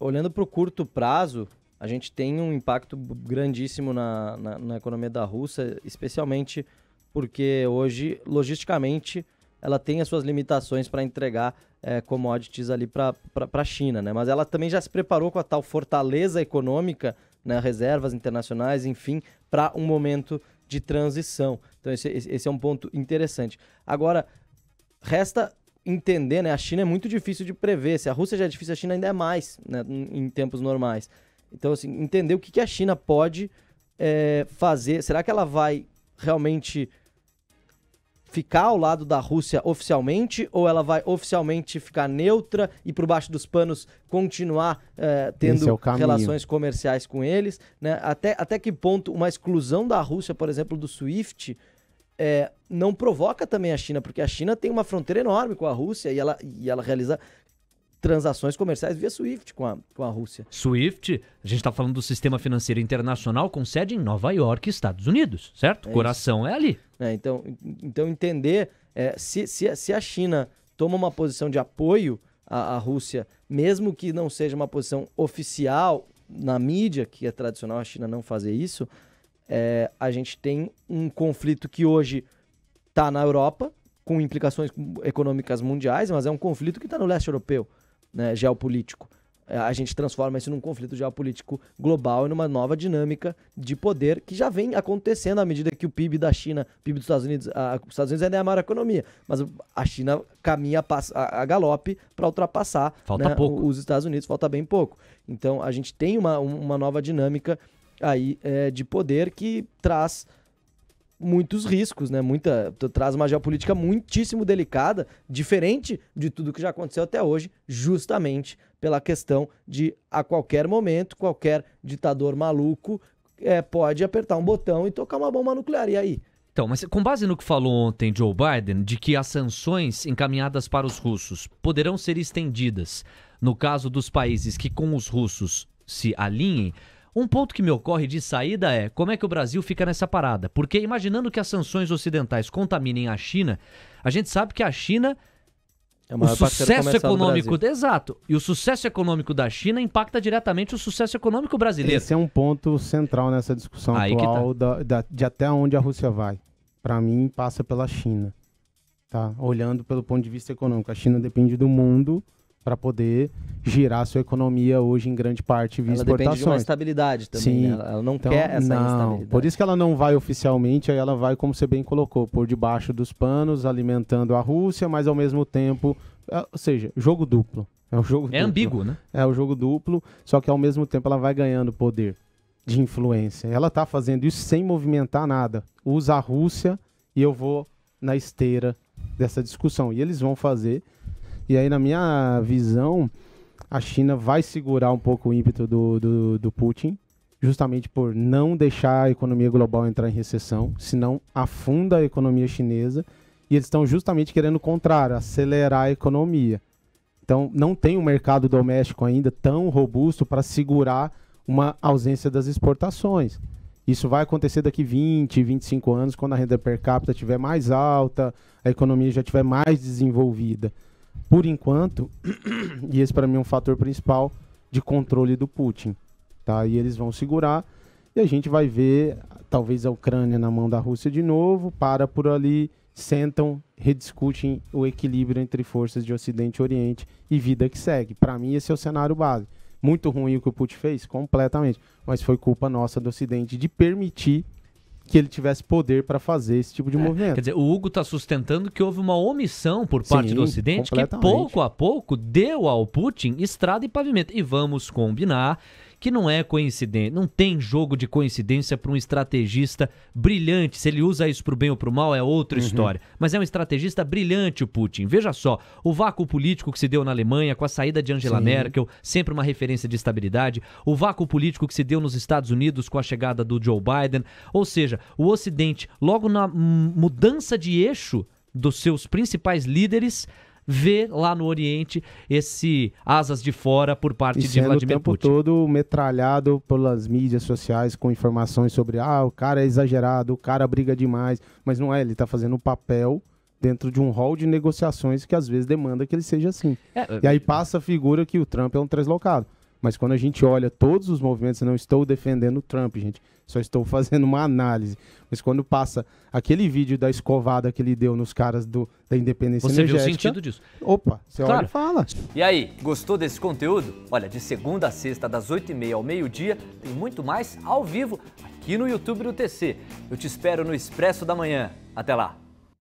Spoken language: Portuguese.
olhando para o curto prazo, a gente tem um impacto grandíssimo na economia da Rússia, especialmente porque hoje, logisticamente, ela tem as suas limitações para entregar commodities ali para a China, né? Mas ela também já se preparou com a tal fortaleza econômica, né? Reservas internacionais, enfim, para um momento de transição. Então esse é um ponto interessante. Agora, resta entender, né? A China é muito difícil de prever. Se a Rússia já é difícil, a China ainda é mais, né? Em tempos normais. Então, assim, entender o que a China pode fazer. Será que ela vai realmente ficar ao lado da Rússia oficialmente, ou ela vai oficialmente ficar neutra e por baixo dos panos continuar tendo relações comerciais com eles, né? Até que ponto uma exclusão da Rússia, por exemplo, do SWIFT, não provoca também a China, porque a China tem uma fronteira enorme com a Rússia e ela realiza transações comerciais via SWIFT com a Rússia. SWIFT, a gente está falando do sistema financeiro internacional com sede em Nova York, Estados Unidos, certo? Coração é ali. Então entender se a China toma uma posição de apoio à Rússia, mesmo que não seja uma posição oficial na mídia, que é tradicional a China não fazer isso, a gente tem um conflito que hoje está na Europa, com implicações econômicas mundiais, mas é um conflito que está no leste europeu, né, geopolítico. A gente transforma isso num conflito geopolítico global e numa nova dinâmica de poder que já vem acontecendo à medida que o PIB da China, o PIB dos Estados Unidos, os Estados Unidos ainda é a maior economia, mas a China caminha a galope para ultrapassar, né, os Estados Unidos, falta bem pouco. Então a gente tem uma nova dinâmica aí de poder que traz muitos riscos, né? Traz uma geopolítica muitíssimo delicada, diferente de tudo que já aconteceu até hoje, justamente pela questão de, a qualquer momento, qualquer ditador maluco pode apertar um botão e tocar uma bomba nuclear. E aí? Então, mas com base no que falou ontem Joe Biden, de que as sanções encaminhadas para os russos poderão ser estendidas no caso dos países que com os russos se alinhem, um ponto que me ocorre de saída é como é que o Brasil fica nessa parada. Porque imaginando que as sanções ocidentais contaminem a China, a gente sabe que a China, o sucesso econômico... Exato. E o sucesso econômico da China impacta diretamente o sucesso econômico brasileiro. Esse é um ponto central nessa discussão atual de até onde a Rússia vai. Para mim, passa pela China. Tá? Olhando pelo ponto de vista econômico. A China depende do mundo para poder girar sua economia hoje em grande parte via exportações. Ela depende de uma estabilidade também, sim, né? Ela não quer essa instabilidade. Por isso que ela não vai oficialmente, aí ela vai, como você bem colocou, por debaixo dos panos, alimentando a Rússia, mas ao mesmo tempo, ou seja, jogo duplo. É ambíguo, né? É o jogo duplo, só que ao mesmo tempo ela vai ganhando poder de influência. Ela está fazendo isso sem movimentar nada. Usa a Rússia e eu vou na esteira dessa discussão. E eles vão fazer. E aí, na minha visão, a China vai segurar um pouco o ímpeto do Putin, justamente por não deixar a economia global entrar em recessão, senão afunda a economia chinesa. E eles estão justamente querendo o contrário, acelerar a economia. Então, não tem um mercado doméstico ainda tão robusto para segurar uma ausência das exportações. Isso vai acontecer daqui 20, 25 anos, quando a renda per capita estiver mais alta, a economia já estiver mais desenvolvida. Por enquanto, e esse para mim é um fator principal de controle do Putin, tá? E eles vão segurar e a gente vai ver talvez a Ucrânia na mão da Rússia de novo, por ali, sentam, rediscutem o equilíbrio entre forças de Ocidente e Oriente e vida que segue. Para mim esse é o cenário base. Muito ruim o que o Putin fez? Completamente. Mas foi culpa nossa do Ocidente de permitir que ele tivesse poder para fazer esse tipo de movimento. Quer dizer, o Hugo está sustentando que houve uma omissão por parte do Ocidente que pouco a pouco deu ao Putin estrada e pavimento. E vamos combinar que não é coincidência, não tem jogo de coincidência para um estrategista brilhante. Se ele usa isso para o bem ou para o mal é outra história. Mas é um estrategista brilhante o Putin. Veja só, o vácuo político que se deu na Alemanha com a saída de Angela Merkel, sempre uma referência de estabilidade. O vácuo político que se deu nos Estados Unidos com a chegada do Joe Biden. Ou seja, o Ocidente, logo na mudança de eixo dos seus principais líderes, vê lá no Oriente esse asas de fora por parte de Vladimir Putin. O tempo todo metralhado pelas mídias sociais com informações sobre o cara é exagerado, o cara briga demais, mas não é, ele está fazendo um papel dentro de um rol de negociações que às vezes demanda que ele seja assim. E aí passa a figura que o Trump é um translocado. Mas quando a gente olha todos os movimentos, eu não estou defendendo o Trump, gente. Só estou fazendo uma análise. Mas quando passa aquele vídeo da escovada que ele deu nos caras da independência energética... Você viu o sentido disso? Opa, você olha e fala. E aí, gostou desse conteúdo? Olha, de segunda a sexta, das 8h30 ao meio-dia, tem muito mais ao vivo aqui no YouTube do TC. Eu te espero no Expresso da Manhã. Até lá!